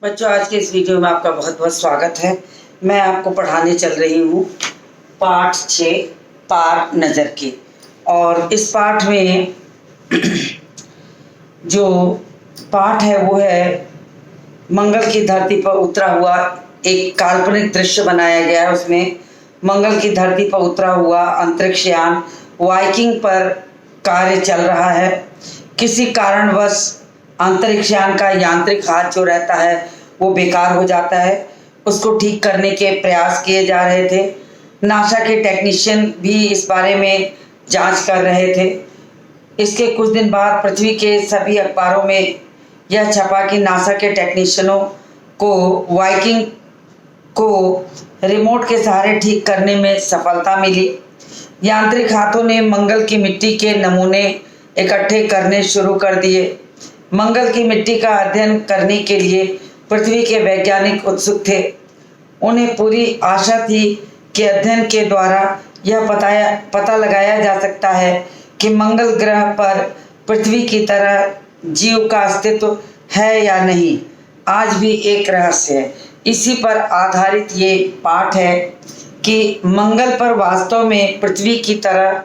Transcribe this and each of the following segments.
बच्चों, आज के इस वीडियो में आपका बहुत बहुत स्वागत है। मैं आपको पढ़ाने चल रही हूँ पाठ 6 पार नज़र के। और इस पाठ में जो पाठ है वो है मंगल की धरती पर उतरा हुआ एक काल्पनिक दृश्य बनाया गया है। उसमें मंगल की धरती पर उतरा हुआ अंतरिक्ष यान वाइकिंग पर कार्य चल रहा है। किसी कारणवश अंतरिक्ष यान का यांत्रिक हाथ जो रहता है वो बेकार हो जाता है। उसको ठीक करने के प्रयास किए जा रहे थे। नासा के टेक्नीशियन भी इस बारे में जांच कर रहे थे। इसके कुछ दिन बाद पृथ्वी के सभी अखबारों में यह छपा कि नासा के टेक्नीशियनों को वाइकिंग को रिमोट के सहारे ठीक करने में सफलता मिली। यांत्रिक हाथों ने मंगल की मिट्टी के नमूने इकट्ठे करने शुरू कर दिए। मंगल की मिट्टी का अध्ययन करने के लिए पृथ्वी के वैज्ञानिक उत्सुक थे। उन्हें पूरी आशा थी कि अध्ययन के द्वारा यह पता लगाया जा सकता है कि मंगल ग्रह पर पृथ्वी की तरह जीव का अस्तित्व है या नहीं। आज भी एक रहस्य है। इसी पर आधारित ये पाठ है कि मंगल पर वास्तव में पृथ्वी की तरह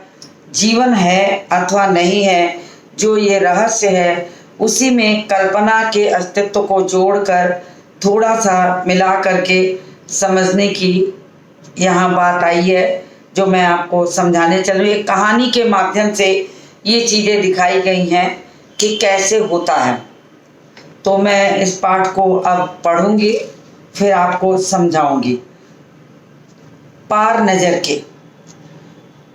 जीवन है अथवा नहीं है। जो ये रहस्य है उसी में कल्पना के अस्तित्व को जोड़कर थोड़ा सा मिला करके समझने की यहाँ बात आई है, जो मैं आपको समझाने चल रही हूँ। एक कहानी के माध्यम से ये चीज़ें दिखाई गई हैं कि कैसे होता है। तो मैं इस पाठ को अब पढ़ूंगी, फिर आपको समझाऊंगी। पार नज़र के।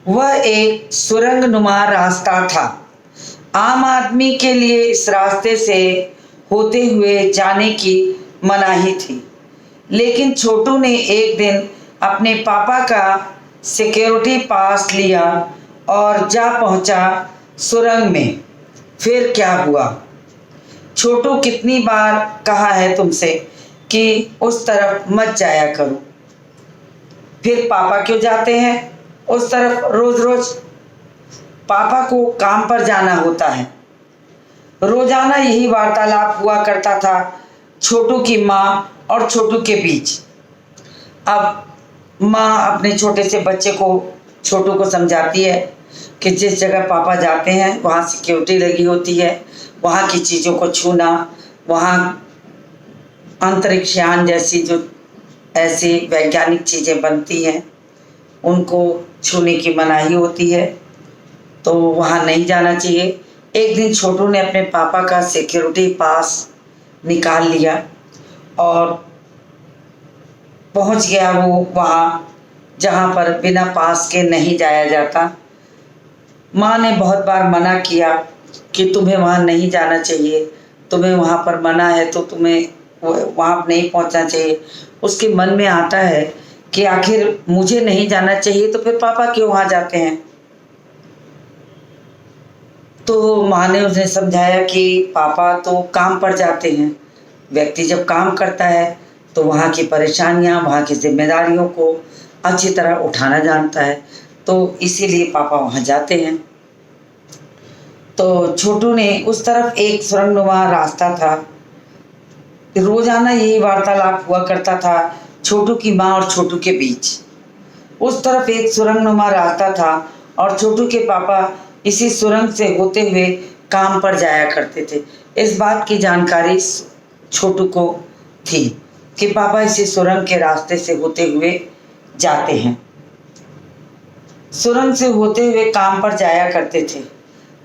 वह एक सुरंग नुमा रास्ता था। आम आदमी के लिए इस रास्ते से होते हुए जाने की मनाही थी, लेकिन छोटू ने एक दिन अपने पापा का सिक्योरिटी पास लिया और जा पहुंचा सुरंग में। फिर क्या हुआ? छोटू, कितनी बार कहा है तुमसे कि उस तरफ मत जाया करो। फिर पापा क्यों जाते हैं उस तरफ रोज रोज? पापा को काम पर जाना होता है। रोजाना यही वार्तालाप हुआ करता था छोटू की माँ और छोटू के बीच। अब माँ अपने छोटे से बच्चे को, छोटू को समझाती है कि जिस जगह पापा जाते हैं वहाँ सिक्योरिटी लगी होती है, वहाँ की चीज़ों को छूना, वहाँ अंतरिक्ष यान जैसी जो ऐसी वैज्ञानिक चीज़ें बनती हैं उनको छूने की मनाही होती है, तो वहाँ नहीं जाना चाहिए। एक दिन छोटू ने अपने पापा का सिक्योरिटी पास निकाल लिया और पहुँच गया वो वहाँ जहाँ पर बिना पास के नहीं जाया जाता। माँ ने बहुत बार मना किया कि तुम्हें वहाँ नहीं जाना चाहिए, तुम्हें वहाँ पर मना है तो तुम्हें वहाँ नहीं पहुँचना चाहिए। उसके मन में आता है कि आखिर मुझे नहीं जाना चाहिए तो फिर पापा क्यों वहाँ जाते हैं। तो माँ ने उसे समझाया कि पापा तो काम पर जाते हैं। व्यक्ति जब काम करता है तो वहाँ की परेशानियाँ, वहाँ की जिम्मेदारियों को अच्छी तरह उठाना जानता है, तो इसीलिए पापा वहाँ जाते हैं। तो छोटू ने उस तरफ एक सुरंगनुमा रास्ता था। रोजाना यही वार्तालाप हुआ करता था छोटू की माँ और छोटू के बीच। उस तरफ एक सुरंगनुमा रास्ता था और छोटू के पापा इसी सुरंग से होते हुए काम पर जाया करते थे। इस बात की जानकारी छोटू को थी कि पापा इसी सुरंग के रास्ते से होते हुए जाते हैं। सुरंग से होते हुए काम पर जाया करते थे।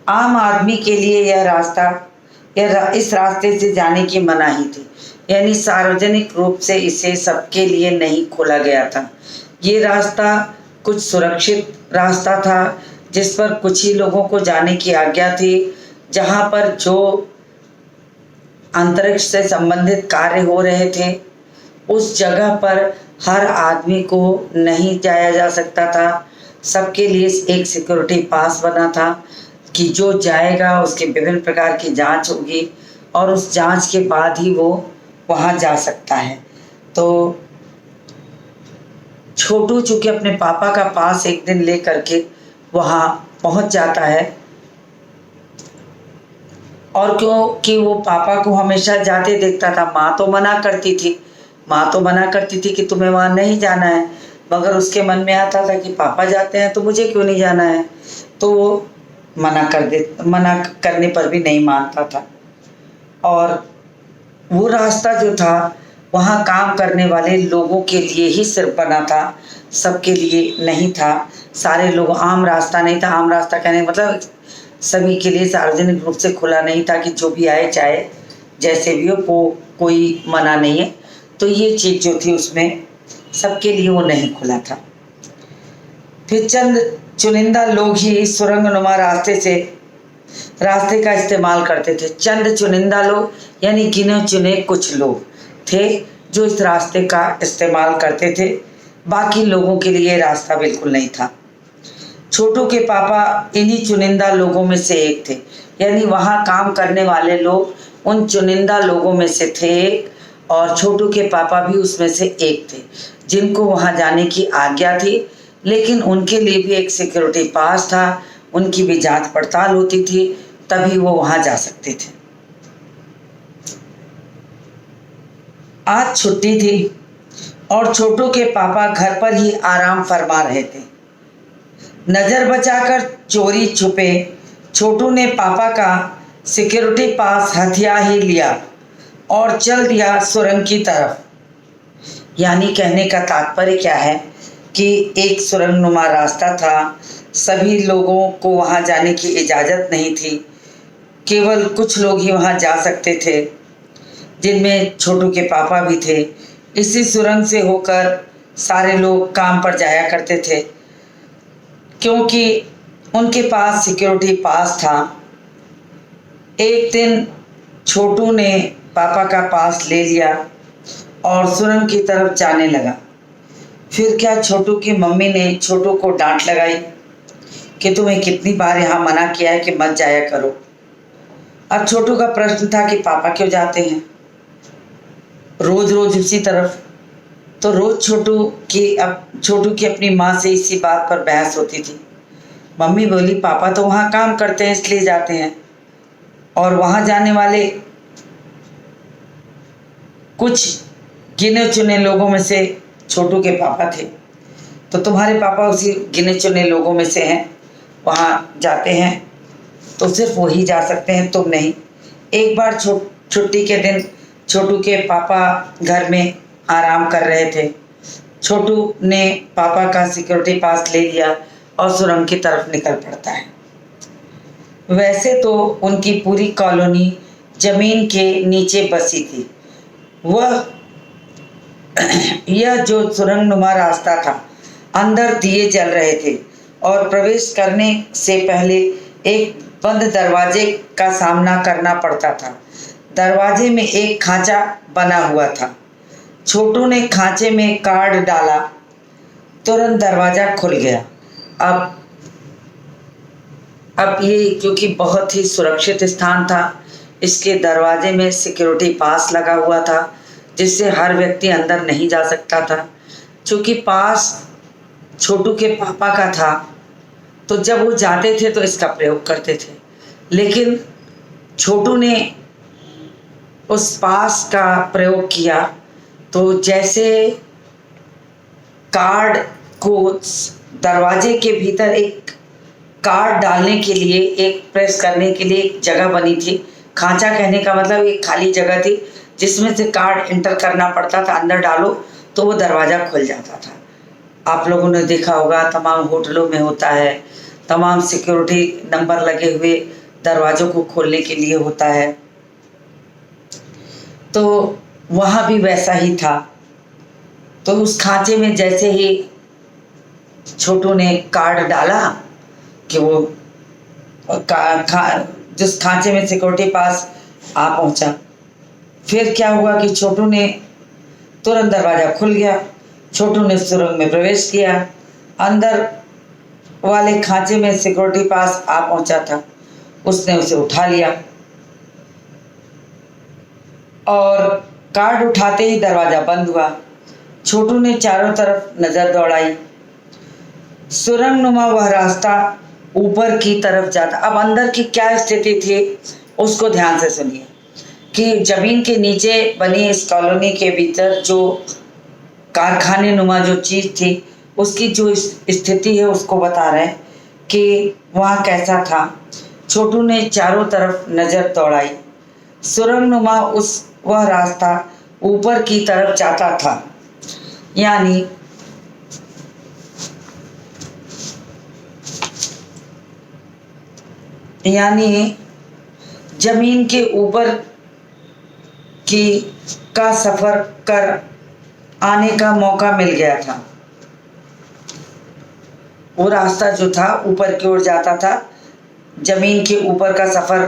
आम आदमी के लिए इस रास्ते से जाने की मनाही थी, यानी सार्वजनिक रूप से इसे सबके लिए नहीं खोला गया था। ये रास्ता कुछ सुरक्षित रास्ता था जिस पर कुछ ही लोगों को जाने की आज्ञा थी। जहाँ पर जो अंतरिक्ष से संबंधित कार्य हो रहे थे उस जगह पर हर आदमी को नहीं जाया जा सकता था। सबके लिए एक सिक्योरिटी पास बना था कि जो जाएगा उसके विभिन्न प्रकार की जांच होगी और उस जांच के बाद ही वो वहाँ जा सकता है। तो छोटू चूँकि अपने पापा का पास एक दिन ले करके वहाँ पहुँच जाता है, और क्योंकि वो पापा को हमेशा जाते देखता था। माँ तो मना करती थी, माँ तो मना करती थी कि तुम्हें वहाँ नहीं जाना है, मगर उसके मन में आता था कि पापा जाते हैं तो मुझे क्यों नहीं जाना है। तो वो मना करने पर भी नहीं मानता था। और वो रास्ता जो था वहाँ काम करने वाले लोगों के लिए ही सिर्फ बना था, सबके लिए नहीं था। सारे लोग, आम रास्ता नहीं था। आम रास्ता कहने मतलब सभी के लिए सार्वजनिक रूप से खुला नहीं था कि जो भी आए चाहे जैसे भी हो, वो कोई मना नहीं है। तो ये चीज़ जो थी उसमें सबके लिए वो नहीं खुला था। फिर चंद चुनिंदा लोग ही सुरंगनुमा रास्ते का इस्तेमाल करते थे। चंद चुनिंदा लोग यानी गिने चुने कुछ लोग थे जो इस रास्ते का इस्तेमाल करते थे, बाकी लोगों के लिए रास्ता बिल्कुल नहीं था। छोटू के पापा इन्हीं चुनिंदा लोगों में से एक थे, यानी वहाँ काम करने वाले लोग उन चुनिंदा लोगों में से थे, और छोटू के पापा भी उसमें से एक थे जिनको वहाँ जाने की आज्ञा थी। लेकिन उनके लिए भी एक सिक्योरिटी पास था, उनकी भी जांच पड़ताल होती थी, तभी वो वहाँ जा सकते थे। आज छुट्टी थी और छोटू के पापा घर पर ही आराम फरमा रहे थे। नज़र बचाकर चोरी छुपे छोटू ने पापा का सिक्योरिटी पास हथिया ही लिया और चल दिया सुरंग की तरफ। यानी कहने का तात्पर्य क्या है कि एक सुरंगनुमा रास्ता था, सभी लोगों को वहाँ जाने की इजाज़त नहीं थी, केवल कुछ लोग ही वहाँ जा सकते थे, जिनमें छोटू के पापा भी थे। इसी सुरंग से होकर सारे लोग काम पर जाया करते थे, क्योंकि उनके पास सिक्योरिटी पास था। एक दिन छोटू ने पापा का पास ले लिया और सुरंग की तरफ जाने लगा। फिर क्या छोटू की मम्मी ने छोटू को डांट लगाई कि तुम्हें कितनी बार यहाँ मना किया है कि मत जाया करो। अब छोटू का प्रश्न था कि पापा क्यों जाते हैं रोज रोज उसी तरफ। तो रोज छोटू की अपनी माँ से इसी बात पर बहस होती थी। मम्मी बोली पापा तो वहाँ काम करते हैं इसलिए जाते हैं, और वहाँ जाने वाले कुछ गिने चुने लोगों में से छोटू के पापा थे, तो तुम्हारे पापा उसी गिने चुने लोगों में से हैं, वहाँ जाते हैं तो सिर्फ वही जा सकते हैं, तुम नहीं। एक बार छुट्टी के दिन छोटू के पापा घर में आराम कर रहे थे। छोटू ने पापा का सिक्योरिटी पास ले लिया और सुरंग की तरफ निकल पड़ता है। वैसे तो उनकी पूरी कॉलोनी जमीन के नीचे बसी थी। यह जो सुरंगनुमा रास्ता था, अंदर दिए जल रहे थे और प्रवेश करने से पहले एक बंद दरवाजे का सामना करना पड़ता था। दरवाजे में एक खांचा बना हुआ था। छोटू ने खांचे में कार्ड डाला, तुरंत दरवाज़ा खुल गया। अब ये क्योंकि बहुत ही सुरक्षित स्थान था, इसके दरवाजे में सिक्योरिटी पास लगा हुआ था, जिससे हर व्यक्ति अंदर नहीं जा सकता था। चूँकि पास छोटू के पापा का था, तो जब वो जाते थे तो इसका प्रयोग करते थे। लेकिन छोटू ने उस पास का प्रयोग किया तो जैसे कार्ड को दरवाजे के भीतर एक कार्ड डालने के लिए, एक प्रेस करने के लिए एक जगह बनी थी। खांचा कहने का मतलब एक खाली जगह थी जिसमें से कार्ड एंटर करना पड़ता था, अंदर डालो तो वो दरवाज़ा खुल जाता था। आप लोगों ने देखा होगा, तमाम होटलों में होता है, तमाम सिक्योरिटी नंबर लगे हुए दरवाज़ों को खोलने के लिए होता है। तो वहाँ भी वैसा ही था। तो उस खांचे में जैसे ही छोटू ने कार्ड डाला कि वो जिस खांचे में सिक्योरिटी पास आ पहुँचा। फिर क्या हुआ कि छोटू ने तुरंत दरवाज़ा खुल गया। छोटू ने सुरंग में प्रवेश किया। अंदर वाले खांचे में सिक्योरिटी पास आ पहुँचा था। उसने उसे उठा लिया और कार्ड उठाते ही दरवाज़ा बंद हुआ। छोटू ने चारों तरफ नज़र दौड़ाई। सुरंगनुमा वह रास्ता ऊपर की तरफ जाता। अब अंदर की क्या स्थिति थी उसको ध्यान से सुनिए कि जमीन के नीचे बनी इस कॉलोनी के भीतर जो कारखाने नुमा जो चीज़ थी उसकी जो स्थिति है उसको बता रहे हैं कि वहाँ कैसा था। छोटू ने चारों तरफ नज़र दौड़ाई। सुरंग नुमा वह रास्ता ऊपर की तरफ जाता था, यानी जमीन के ऊपर का सफर कर आने का मौका मिल गया था। वो रास्ता जो था ऊपर की ओर जाता था, जमीन के ऊपर का सफर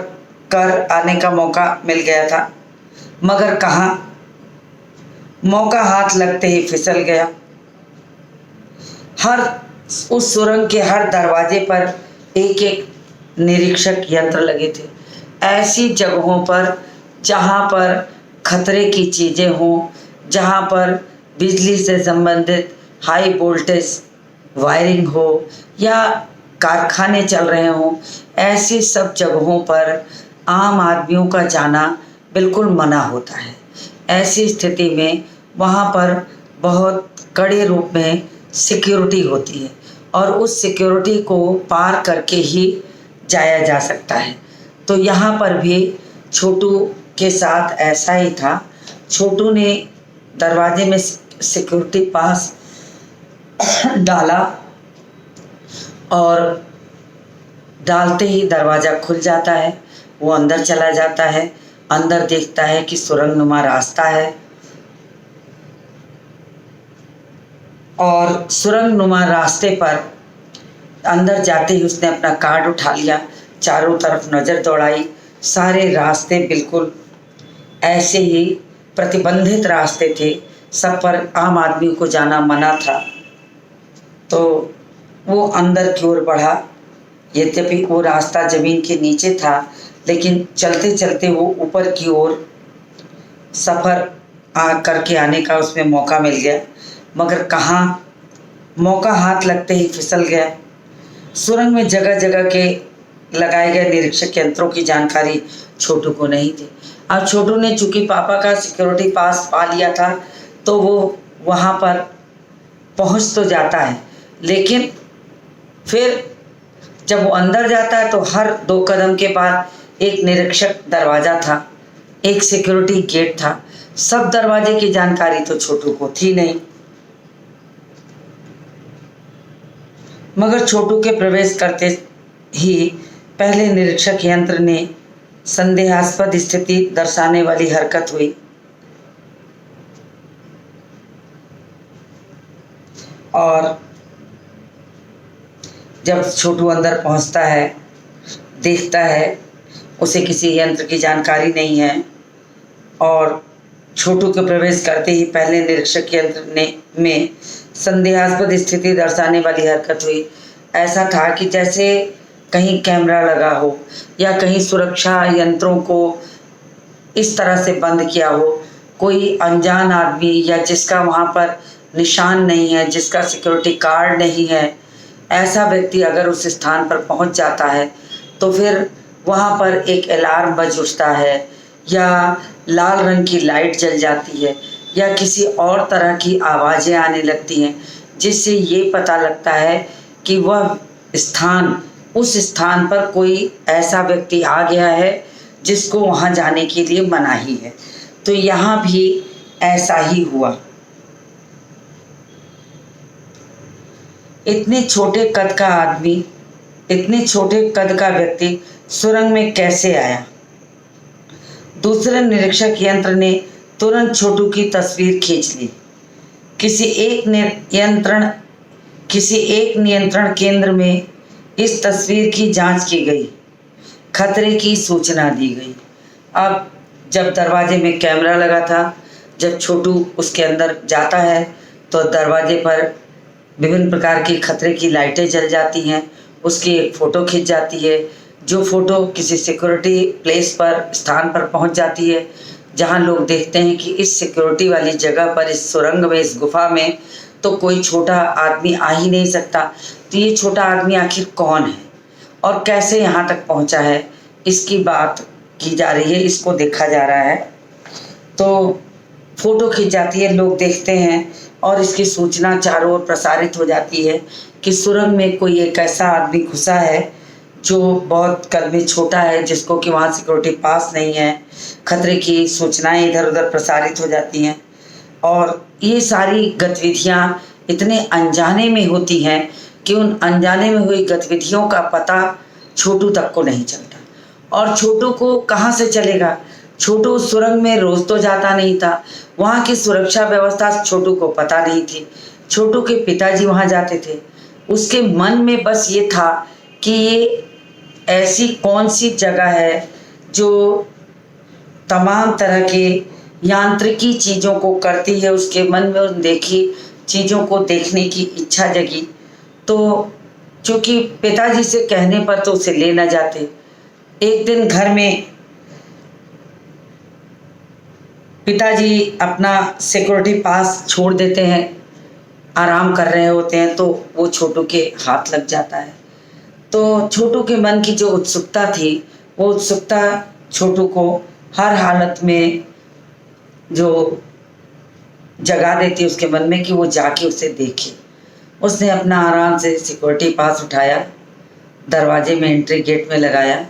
कर आने का मौका मिल गया था, मगर कहाँ, मौका हाथ लगते ही फिसल गया। उस सुरंग के हर दरवाजे पर एक एक निरीक्षक यंत्र लगे थे। ऐसी जगहों पर जहाँ पर खतरे की चीज़ें हों, जहाँ पर बिजली से संबंधित हाई वोल्टेज वायरिंग हो या कारखाने चल रहे हों, ऐसी सब जगहों पर आम आदमियों का जाना बिल्कुल मना होता है। ऐसी स्थिति में वहाँ पर बहुत कड़े रूप में सिक्योरिटी होती है और उस सिक्योरिटी को पार करके ही जाया जा सकता है। तो यहाँ पर भी छोटू के साथ ऐसा ही था। छोटू ने दरवाजे में सिक्योरिटी पास डाला और डालते ही दरवाज़ा खुल जाता है। वो अंदर चला जाता है। अंदर देखता है कि सुरंगनुमा रास्ता है और सुरंगनुमा रास्ते पर अंदर जाते ही उसने अपना कार्ड उठा लिया, चारों तरफ नज़र दौड़ाई। सारे रास्ते बिल्कुल ऐसे ही प्रतिबंधित रास्ते थे, सब पर आम आदमी को जाना मना था। तो वो अंदर की ओर बढ़ा। यद्यपि वो रास्ता ज़मीन के नीचे था, लेकिन चलते चलते वो ऊपर की ओर सफ़र करके आने का उसमें मौका मिल गया, मगर कहाँ, मौका हाथ लगते ही फिसल गया। सुरंग में जगह जगह के लगाए गए निरीक्षक यंत्रों की जानकारी छोटू को नहीं थी। अब छोटू ने चूंकि पापा का सिक्योरिटी पास पा लिया था, तो वो वहाँ पर पहुँच तो जाता है, लेकिन फिर जब वो अंदर जाता है तो हर 2 कदम के बाद एक निरीक्षक दरवाज़ा था, एक सिक्योरिटी गेट था। सब दरवाजे की जानकारी तो छोटू को थी नहीं, मगर छोटू के प्रवेश करते ही पहले निरीक्षक यंत्र ने संदेहास्पद स्थिति दर्शाने वाली हरकत हुई और जब छोटू अंदर पहुंचता है, देखता है उसे किसी यंत्र की जानकारी नहीं है और छोटू के प्रवेश करते ही पहले निरीक्षक यंत्र में संदेहास्पद स्थिति दर्शाने वाली हरकत हुई। ऐसा था कि जैसे कहीं कैमरा लगा हो या कहीं सुरक्षा यंत्रों को इस तरह से बंद किया हो। कोई अनजान आदमी या जिसका वहाँ पर निशान नहीं है, जिसका सिक्योरिटी कार्ड नहीं है, ऐसा व्यक्ति अगर उस स्थान पर पहुँच जाता है तो फिर वहाँ पर एक अलार्म बज उठता है या लाल रंग की लाइट जल जाती है या किसी और तरह की आवाज़ें आने लगती हैं, जिससे ये पता लगता है कि वह स्थान, उस स्थान पर कोई ऐसा व्यक्ति आ गया है जिसको वहाँ जाने के लिए मनाही है। तो यहाँ भी ऐसा ही हुआ। इतने छोटे कद का आदमी, इतने छोटे कद का व्यक्ति सुरंग में कैसे आया? दूसरे निरीक्षक यंत्र ने तुरंत छोटू की तस्वीर खींच ली। किसी एक नियंत्रण केंद्र में इस तस्वीर की जांच की गई, खतरे की सूचना दी गई। अब जब दरवाजे में कैमरा लगा था, जब छोटू उसके अंदर जाता है तो दरवाजे पर विभिन्न प्रकार की खतरे की लाइटें जल जाती हैं, उसकी एक फ़ोटो खिंच जाती है, जो फ़ोटो किसी सिक्योरिटी प्लेस पर, स्थान पर पहुंच जाती है, जहां लोग देखते हैं कि इस सिक्योरिटी वाली जगह पर, इस सुरंग में, इस गुफा में तो कोई छोटा आदमी आ ही नहीं सकता। तो ये छोटा आदमी आखिर कौन है और कैसे यहाँ तक पहुँचा है, इसकी बात की जा रही है, इसको देखा जा रहा है। तो फोटो खींच जाती है, लोग देखते हैं और इसकी सूचना चारों ओर प्रसारित हो जाती है कि सुरंग में कोई एक ऐसा आदमी घुसा है जो बहुत कद में छोटा है, जिसको कि वहाँ सिक्योरिटी पास नहीं है। खतरे की सूचनाएं इधर उधर प्रसारित हो जाती हैं और ये सारी गतिविधियाँ इतने अनजाने में होती हैं कि उन अनजाने में हुई गतिविधियों का पता छोटू तक को नहीं चलता। और छोटू को कहाँ से चलेगा? छोटू सुरंग में रोज तो जाता नहीं था, वहाँ की सुरक्षा व्यवस्था छोटू को पता नहीं थी। छोटू के पिताजी वहाँ जाते थे, उसके मन में बस ये था कि ये ऐसी कौन सी जगह है जो तमाम तरह के यांत्रिकी चीज़ों को करती है। उसके मन में उन देखी चीज़ों को देखने की इच्छा जगी। तो चूँकि पिताजी से कहने पर तो उसे ले न जाते, एक दिन घर में पिताजी अपना सिक्योरिटी पास छोड़ देते हैं, आराम कर रहे होते हैं, तो वो छोटू के हाथ लग जाता है। तो छोटू के मन की जो उत्सुकता थी, वो उत्सुकता छोटू को हर हालत में जो जगा देती है उसके मन में कि वो जाके उसे देखे। उसने अपना आराम से सिक्योरिटी पास उठाया, दरवाजे में एंट्री गेट में लगाया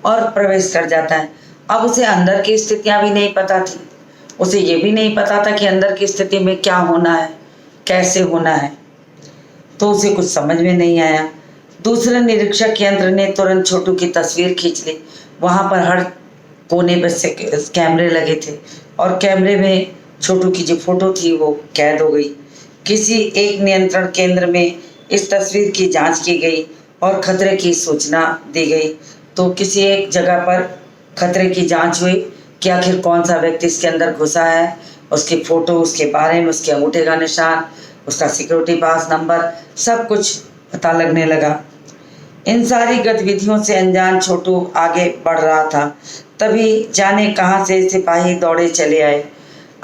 और प्रवेश कर जाता है। अब उसे अंदर की स्थितियाँ भी नहीं पता थी, उसे ये भी नहीं पता था कि अंदर की स्थिति में क्या होना है, कैसे होना है, तो उसे कुछ समझ में नहीं आया। दूसरे निरीक्षक यंत्र ने तुरंत छोटू की तस्वीर खींच ली। वहाँ पर हर कोने पर से कैमरे लगे थे और कैमरे में छोटू की जो फोटो थी वो कैद हो गई। किसी एक नियंत्रण केंद्र में इस तस्वीर की जांच की गई और खतरे की सूचना दी गई। तो किसी एक जगह पर खतरे की जांच हुई कि आखिर कौन सा व्यक्ति इसके अंदर घुसा है, उसकी फ़ोटो, उसके बारे में, उसके अंगूठे का निशान, उसका सिक्योरिटी पास नंबर, सब कुछ पता लगने लगा। इन सारी गतिविधियों से अनजान छोटू आगे बढ़ रहा था, तभी जाने कहाँ से सिपाही दौड़े चले आए।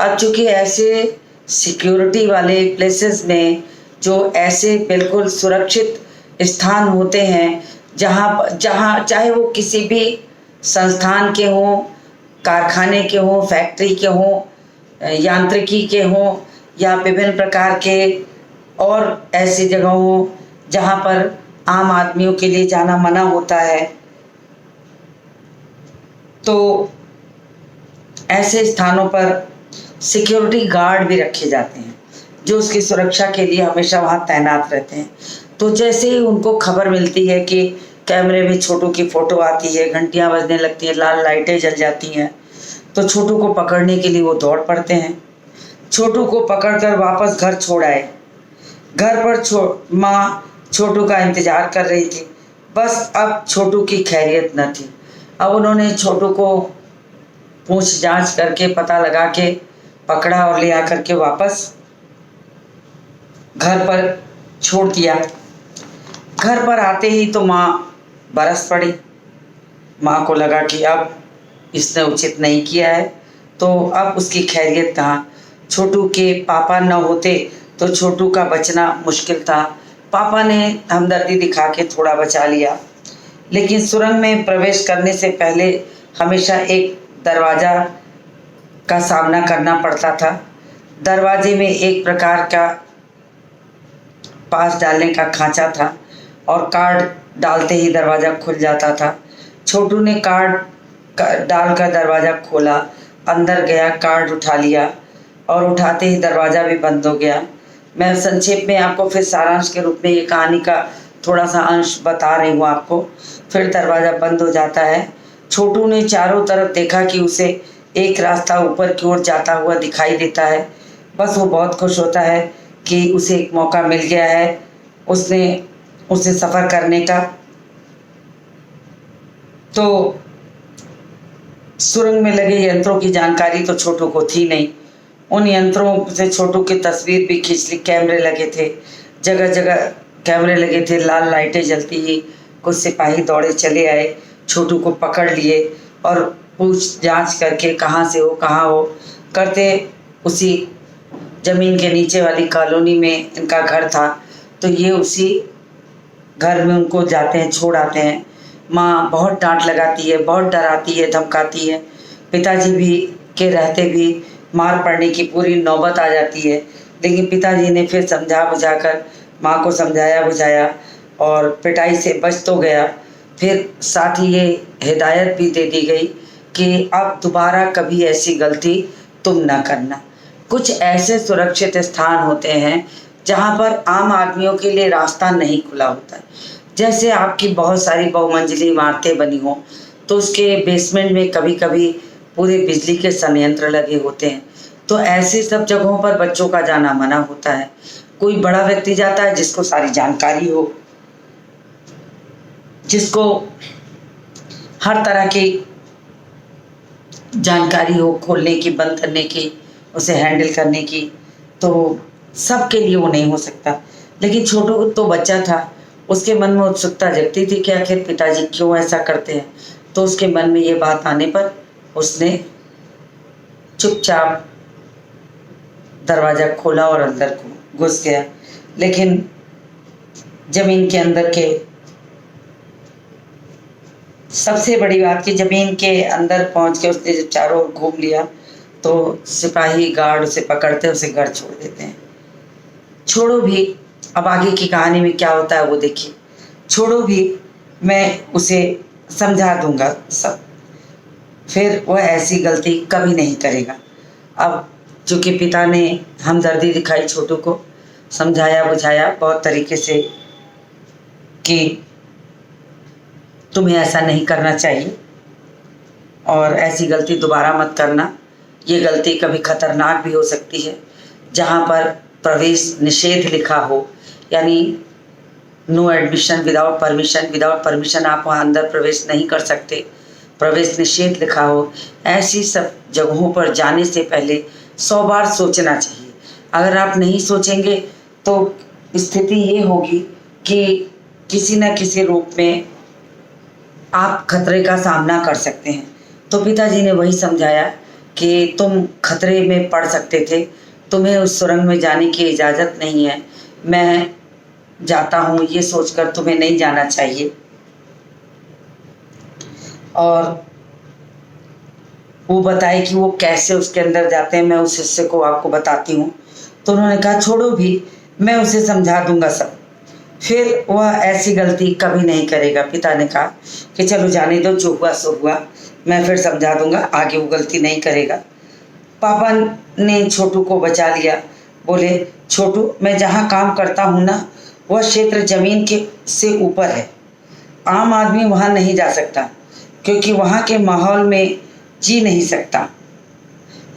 अब चूँकि ऐसे सिक्योरिटी वाले प्लेसेस में जो ऐसे बिल्कुल सुरक्षित स्थान होते हैं, जहाँ जहाँ चाहे वो किसी भी संस्थान के हों, कारखाने के हों, फैक्ट्री के हों, यांत्रिकी के हों या विभिन्न प्रकार के और ऐसी जगह हों जहाँ पर आम आदमियों के लिए जाना मना होता है, तो ऐसे स्थानों पर सिक्योरिटी गार्ड भी रखे जाते हैं जो उसकी सुरक्षा के लिए हमेशा वहाँ तैनात रहते हैं। तो जैसे ही उनको खबर मिलती है कि कैमरे में छोटू की फ़ोटो आती है, घंटियाँ बजने लगती हैं, लाल लाइटें जल जाती हैं, तो छोटू को पकड़ने के लिए वो दौड़ पड़ते हैं। छोटू को पकड़कर वापस घर छोड़ आए। घर पर माँ छोटू का इंतज़ार कर रही थी, बस अब छोटू की खैरियत न थी। अब उन्होंने छोटू को पूछ जांच करके पता लगा के पकड़ा और ले आकर के वापस घर पर छोड़ दिया। घर पर आते ही तो माँ बरस पड़ी। माँ को लगा कि अब इसने उचित नहीं किया है, तो अब उसकी खैरियत कहाँ। छोटू के पापा न होते तो छोटू का बचना मुश्किल था। पापा ने हमदर्दी दिखा के थोड़ा बचा लिया, लेकिन सुरंग में प्रवेश करने से पहले हमेशा एक दरवाज़ा का सामना करना पड़ता था। दरवाजे में एक प्रकार का पास डालने का खांचा था और कार्ड डालते ही दरवाज़ा खुल जाता था। छोटू ने कार्ड डालकर दरवाज़ा खोला, अंदर गया, कार्ड उठा लिया और उठाते ही दरवाज़ा भी बंद हो गया। मैं संक्षेप में आपको फिर सारांश के रूप में ये कहानी का थोड़ा सा अंश बता रही हूँ आपको। फिर दरवाज़ा बंद हो जाता है। छोटू ने चारों तरफ देखा कि उसे एक रास्ता ऊपर की ओर जाता हुआ दिखाई देता है। बस वो बहुत खुश होता है कि उसे एक मौका मिल गया है उसे सफ़र करने का। तो सुरंग में लगे यंत्रों की जानकारी तो छोटू को थी नहीं। उन यंत्रों से छोटू की तस्वीर भी खींच ली। कैमरे लगे थे, जगह जगह कैमरे लगे थे, लाल लाइटें जलती ही कुछ सिपाही दौड़े चले आए, छोटू को पकड़ लिए और पूछ जांच करके कहाँ से हो करते उसी ज़मीन के नीचे वाली कॉलोनी में इनका घर था, तो ये उसी घर में उनको जाते हैं, छोड़ आते हैं। माँ बहुत डांट लगाती है, बहुत डराती है, धमकाती है। पिताजी भी के रहते भी मार पड़ने की पूरी नौबत आ जाती है, लेकिन पिताजी ने फिर समझा बुझाकर माँ को समझाया बुझाया और पिटाई से बच तो गया। फिर साथ ही ये हिदायत भी दे दी गई कि अब दोबारा कभी ऐसी गलती तुम ना करना। कुछ ऐसे सुरक्षित स्थान होते हैं जहाँ पर आम आदमियों के लिए रास्ता नहीं खुला होता है। जैसे आपकी बहुत सारी बहुमंजिली इमारतें बनी हों तो उसके बेसमेंट में कभी कभी पूरे बिजली के संयंत्र लगे होते हैं, तो ऐसे सब जगहों पर बच्चों का जाना मना होता है। कोई बड़ा व्यक्ति जाता है जिसको सारी जानकारी हो, जिसको हर तरह की जानकारी हो, खोलने की, बंद करने की, उसे हैंडल करने की, तो सबके लिए वो नहीं हो सकता। लेकिन छोटू तो बच्चा था, उसके मन में उत्सुकता जगती थी कि आखिर पिताजी क्यों ऐसा करते हैं। तो उसके मन में ये बात आने पर उसने चुपचाप दरवाज़ा खोला और अंदर घुस गया। लेकिन ज़मीन के अंदर के सबसे बड़ी बात कि ज़मीन के अंदर पहुंच के उसने जब चारों ओर घूम लिया तो सिपाही गार्ड उसे पकड़ते उसे घर छोड़ देते हैं। छोड़ो भी, अब आगे की कहानी में क्या होता है वो देखिए। छोड़ो भी, मैं उसे समझा दूंगा सब, फिर वह ऐसी गलती कभी नहीं करेगा। अब चूँकि पिता ने हमदर्दी दिखाई, छोटू को समझाया बुझाया बहुत तरीके से कि तुम्हें ऐसा नहीं करना चाहिए और ऐसी गलती दोबारा मत करना, ये गलती कभी खतरनाक भी हो सकती है। जहाँ पर प्रवेश निषेध लिखा हो, यानी नो एडमिशन विदाउट परमिशन आप वहाँ अंदर प्रवेश नहीं कर सकते, प्रवेश निषेध लिखा हो, ऐसी सब जगहों पर जाने से पहले 100 बार सोचना चाहिए। अगर आप नहीं सोचेंगे तो स्थिति ये होगी कि किसी न किसी रूप में आप खतरे का सामना कर सकते हैं। तो पिताजी ने वही समझाया कि तुम खतरे में पड़ सकते थे, तुम्हें उस सुरंग में जाने की इजाज़त नहीं है, मैं जाता हूँ ये सोचकर तुम्हें नहीं जाना चाहिए। और वो बताए कि वो कैसे उसके अंदर जाते हैं, मैं उस हिस्से को आपको बताती हूँ। तो उन्होंने कहा छोड़ो भी, मैं उसे समझा दूंगा सब, फिर वह ऐसी गलती कभी नहीं करेगा। पिता ने कहा कि चलो जाने दो, जो हुआ सो हुआ, मैं फिर समझा दूंगा, आगे वो गलती नहीं करेगा। पापा ने छोटू को बचा लिया, बोले छोटू मैं जहाँ काम करता हूँ ना, वह क्षेत्र ज़मीन के से ऊपर है, आम आदमी वहाँ नहीं जा सकता क्योंकि वहाँ के माहौल में जी नहीं सकता।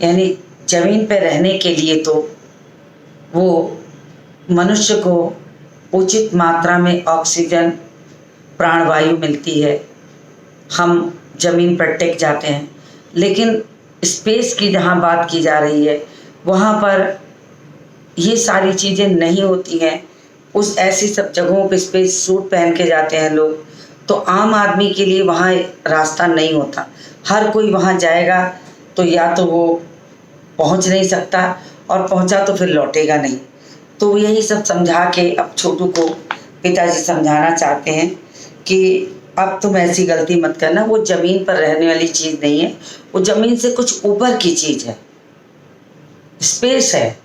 यानी ज़मीन पर रहने के लिए तो वो मनुष्य को उचित मात्रा में ऑक्सीजन प्राणवायु मिलती है, हम ज़मीन पर टिक जाते हैं। लेकिन स्पेस की जहाँ बात की जा रही है वहाँ पर ये सारी चीज़ें नहीं होती हैं। उस ऐसी सब जगहों पे स्पेस सूट पहन के जाते हैं लोग, तो आम आदमी के लिए वहाँ रास्ता नहीं होता। हर कोई वहाँ जाएगा तो या तो वो पहुँच नहीं सकता और पहुँचा तो फिर लौटेगा नहीं। तो यही सब समझा के अब छोटू को पिताजी समझाना चाहते हैं कि अब तुम ऐसी गलती मत करना, वो ज़मीन पर रहने वाली चीज़ नहीं है, वो ज़मीन से कुछ ऊपर की चीज़ है, स्पेस है।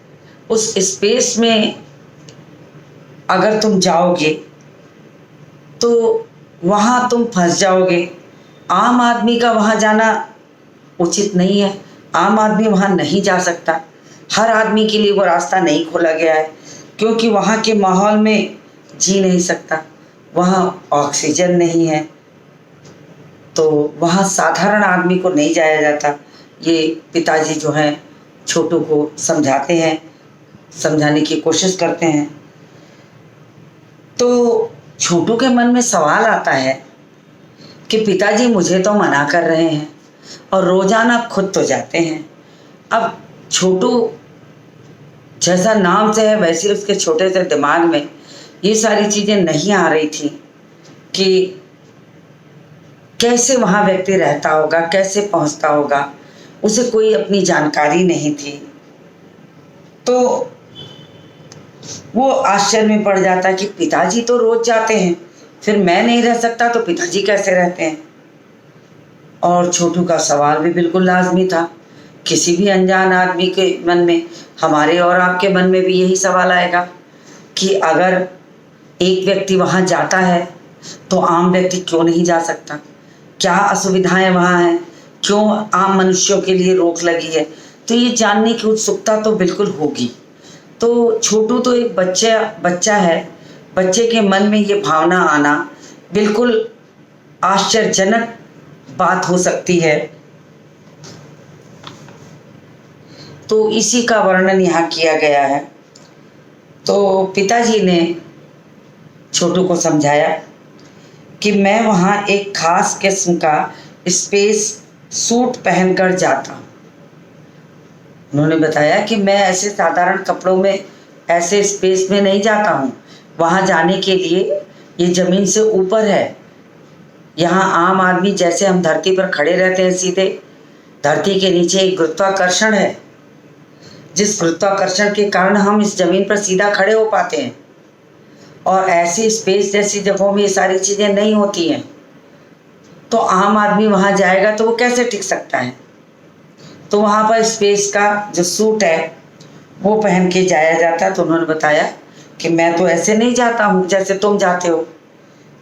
उस स्पेस में अगर तुम जाओगे तो वहाँ तुम फंस जाओगे। आम आदमी का वहाँ जाना उचित नहीं है, आम आदमी वहाँ नहीं जा सकता, हर आदमी के लिए वो रास्ता नहीं खोला गया है क्योंकि वहाँ के माहौल में जी नहीं सकता, वहाँ ऑक्सीजन नहीं है, तो वहाँ साधारण आदमी को नहीं जाया जाता। ये पिताजी जो हैं छोटू को समझाते हैं, समझाने की कोशिश करते हैं। तो छोटू के मन में सवाल आता है कि पिताजी मुझे तो मना कर रहे हैं और रोज़ाना खुद तो जाते हैं। अब छोटू जैसा नाम से है वैसे उसके छोटे से दिमाग में ये सारी चीज़ें नहीं आ रही थी कि कैसे वहाँ व्यक्ति रहता होगा, कैसे पहुँचता होगा, उसे कोई अपनी जानकारी नहीं थी। तो वो आश्चर्य में पड़ जाता कि पिताजी तो रोज जाते हैं फिर मैं नहीं रह सकता तो पिताजी कैसे रहते हैं? और छोटू का सवाल भी बिल्कुल लाजमी था। किसी भी अनजान आदमी के मन में, हमारे और आपके मन में भी यही सवाल आएगा कि अगर एक व्यक्ति वहाँ जाता है तो आम व्यक्ति क्यों नहीं जा सकता? क्या असुविधाएं वहाँ हैं? क्यों आम मनुष्यों के लिए रोक लगी है? तो ये जानने की उत्सुकता तो बिल्कुल होगी। तो छोटू तो एक बच्चा है, बच्चे के मन में ये भावना आना बिल्कुल आश्चर्यजनक बात हो सकती है। तो इसी का वर्णन यहाँ किया गया है। तो पिताजी ने छोटू को समझाया कि मैं वहाँ एक खास किस्म का स्पेस सूट पहनकर जाता हूँ। उन्होंने बताया कि मैं ऐसे साधारण कपड़ों में, ऐसे स्पेस में नहीं जाता हूँ। वहाँ जाने के लिए ये ज़मीन से ऊपर है। यहाँ आम आदमी जैसे हम धरती पर खड़े रहते हैं सीधे, धरती के नीचे एक गुरुत्वाकर्षण है, जिस गुरुत्वाकर्षण के कारण हम इस ज़मीन पर सीधा खड़े हो पाते हैं। और ऐसी स्पेस जैसी जगहों में ये सारी चीज़ें नहीं होती हैं। तो आम आदमी वहाँ जाएगा तो वो कैसे टिक सकता है? तो वहाँ पर स्पेस का जो सूट है वो पहन के जाया जाता है। तो उन्होंने बताया कि मैं तो ऐसे नहीं जाता हूँ जैसे तुम जाते हो,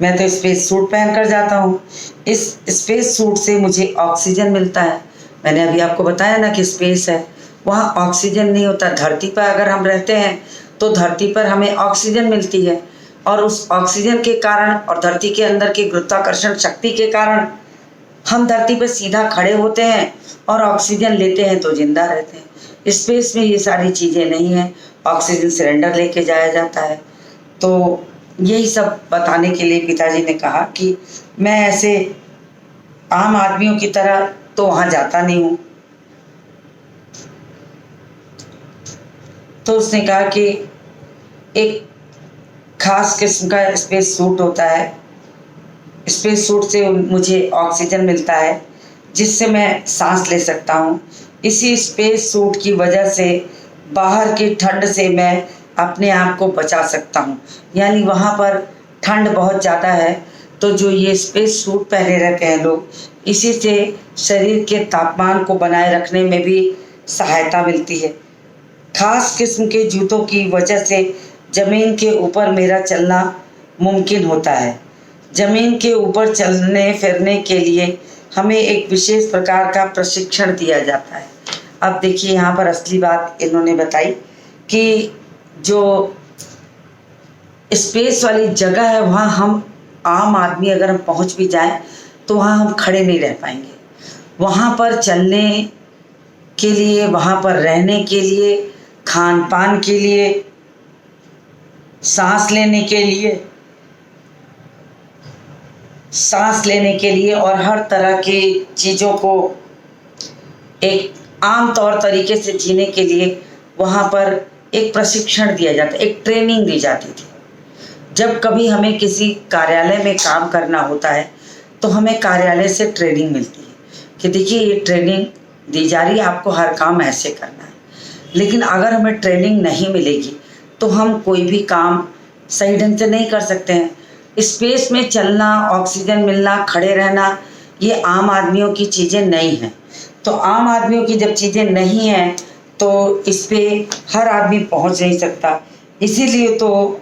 मैं तो स्पेस सूट पहन कर जाता हूँ। इस स्पेस सूट से मुझे ऑक्सीजन मिलता है। मैंने अभी आपको बताया ना कि स्पेस है, वहाँ ऑक्सीजन नहीं होता। धरती पर अगर हम रहते हैं तो धरती पर हमें ऑक्सीजन मिलती है, और उस ऑक्सीजन के कारण और धरती के अंदर की गुरुत्वाकर्षण शक्ति के कारण हम धरती पर सीधा खड़े होते हैं और ऑक्सीजन लेते हैं तो जिंदा रहते हैं। स्पेस में ये सारी चीज़ें नहीं हैं, ऑक्सीजन सिलेंडर लेके जाया जाता है। तो यही सब बताने के लिए पिताजी ने कहा कि मैं ऐसे आम आदमियों की तरह तो वहाँ जाता नहीं हूँ। तो उसने कहा कि एक खास किस्म का स्पेस सूट होता है, स्पेस सूट से मुझे ऑक्सीजन मिलता है जिससे मैं सांस ले सकता हूँ। इसी स्पेस सूट की वजह से बाहर की ठंड से मैं अपने आप को बचा सकता हूँ। यानी वहाँ पर ठंड बहुत ज़्यादा है, तो जो ये स्पेस सूट पहने रहते हैं लोग, इसी से शरीर के तापमान को बनाए रखने में भी सहायता मिलती है। खास किस्म के जूतों की वजह से ज़मीन के ऊपर मेरा चलना मुमकिन होता है। ज़मीन के ऊपर चलने फिरने के लिए हमें एक विशेष प्रकार का प्रशिक्षण दिया जाता है। अब देखिए यहाँ पर असली बात इन्होंने बताई कि जो स्पेस वाली जगह है वहाँ हम आम आदमी अगर हम पहुँच भी जाएं तो वहाँ हम खड़े नहीं रह पाएंगे। वहाँ पर चलने के लिए, वहाँ पर रहने के लिए, खान पान के लिए, सांस लेने के लिए और हर तरह की चीज़ों को एक आम तौर तरीके से जीने के लिए वहाँ पर एक प्रशिक्षण दिया जाता है, एक ट्रेनिंग दी जाती थी। जब कभी हमें किसी कार्यालय में काम करना होता है तो हमें कार्यालय से ट्रेनिंग मिलती है कि देखिए ये ट्रेनिंग दी जा रही है, आपको हर काम ऐसे करना है। लेकिन अगर हमें ट्रेनिंग नहीं मिलेगी तो हम कोई भी काम सही ढंग से नहीं कर सकते हैं। स्पेस में चलना, ऑक्सीजन मिलना, खड़े रहना, ये आम आदमियों की चीज़ें नहीं हैं। तो आम आदमियों की जब चीज़ें नहीं हैं तो इस पे हर आदमी पहुंच नहीं सकता। इसीलिए तो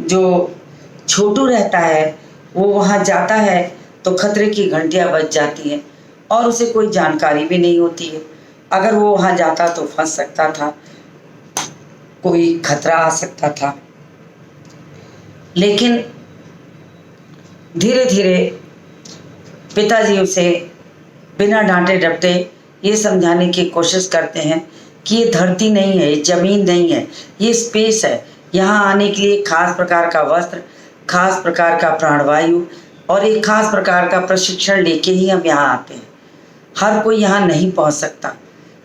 जो छोटू रहता है वो वहाँ जाता है तो खतरे की घंटियाँ बज जाती हैं और उसे कोई जानकारी भी नहीं होती है। अगर वो वहाँ जाता तो फंस सकता था, कोई खतरा आ सकता था। लेकिन धीरे धीरे पिताजी उसे बिना डांटे डपटे ये समझाने की कोशिश करते हैं कि ये धरती नहीं है, ये ज़मीन नहीं है, ये स्पेस है। यहाँ आने के लिए खास प्रकार का वस्त्र, खास प्रकार का प्राणवायु और एक खास प्रकार का प्रशिक्षण लेके ही हम यहाँ आते हैं। हर कोई यहाँ नहीं पहुँच सकता।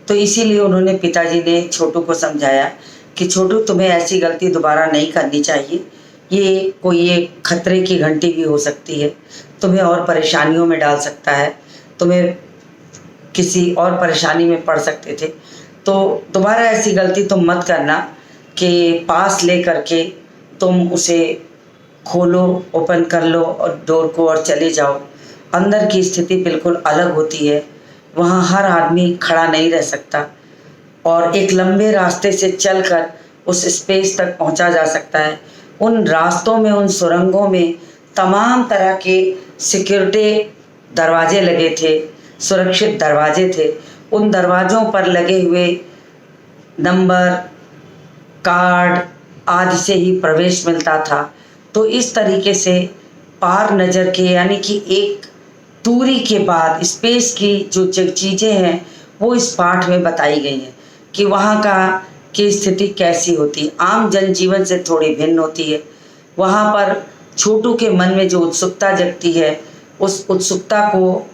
तो इसीलिए उन्होंने, पिताजी ने छोटू को समझाया कि छोटू तुम्हें ऐसी गलती दोबारा नहीं करनी चाहिए। ये कोई एक खतरे की घंटी भी हो सकती है, तुम्हें और परेशानियों में डाल सकता है, तुम्हें किसी और परेशानी में पड़ सकते थे। तो दोबारा ऐसी गलती तुम मत करना कि पास ले करके तुम उसे खोलो, ओपन कर लो और डोर को और चले जाओ। अंदर की स्थिति बिल्कुल अलग होती है। वहाँ हर आदमी खड़ा नहीं रह सकता और एक लंबे रास्ते से चलकर उस स्पेस तक पहुंचा जा सकता है। उन रास्तों में, उन सुरंगों में तमाम तरह के सिक्योरिटी दरवाजे लगे थे, सुरक्षित दरवाजे थे। उन दरवाज़ों पर लगे हुए नंबर, कार्ड आदि से ही प्रवेश मिलता था। तो इस तरीके से पार नज़र के, यानी कि एक दूरी के बाद स्पेस की जो चीज़ें हैं वो इस पाठ में बताई गई हैं कि वहाँ की स्थिति कैसी होती। आम जनजीवन से थोड़ी भिन्न होती है। वहाँ पर छोटू के मन में जो उत्सुकता जगती है, उस उत्सुकता को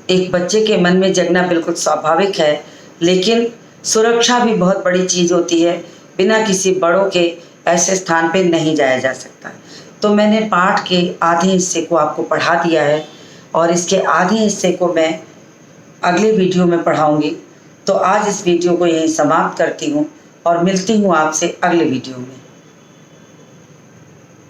एक बच्चे के मन में जगना बिल्कुल स्वाभाविक है, लेकिन सुरक्षा भी बहुत बड़ी चीज़ होती है। बिना किसी बड़ों के ऐसे स्थान पे नहीं जाया जा सकता। तो मैंने पाठ के आधे हिस्से को आपको पढ़ा दिया है और इसके आधे हिस्से को मैं अगले वीडियो में पढ़ाऊंगी। तो आज इस वीडियो को यहीं समाप्त करती हूँ और मिलती हूँ आपसे अगले वीडियो में।